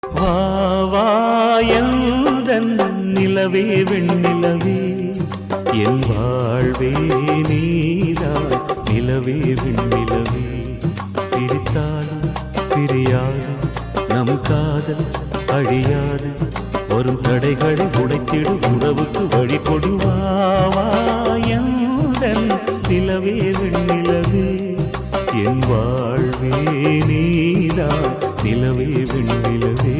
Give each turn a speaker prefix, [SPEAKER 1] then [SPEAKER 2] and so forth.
[SPEAKER 1] வா வா எந்தன் நிலவே வெண்ணிலவே என் வாழ்வே நீதான் நிலவே வெண்ணிலவே பிரித்தாலும் பிரியாது நம் காதல் அழியாது வரும் தடைகளை உடைத்திடு உறவுக்கு வழி கொடுவாவா எந்தன் நிலவே வெண்ணிலவே என் வாழ்வே நீதான் நிலவே வெண்ணிலவே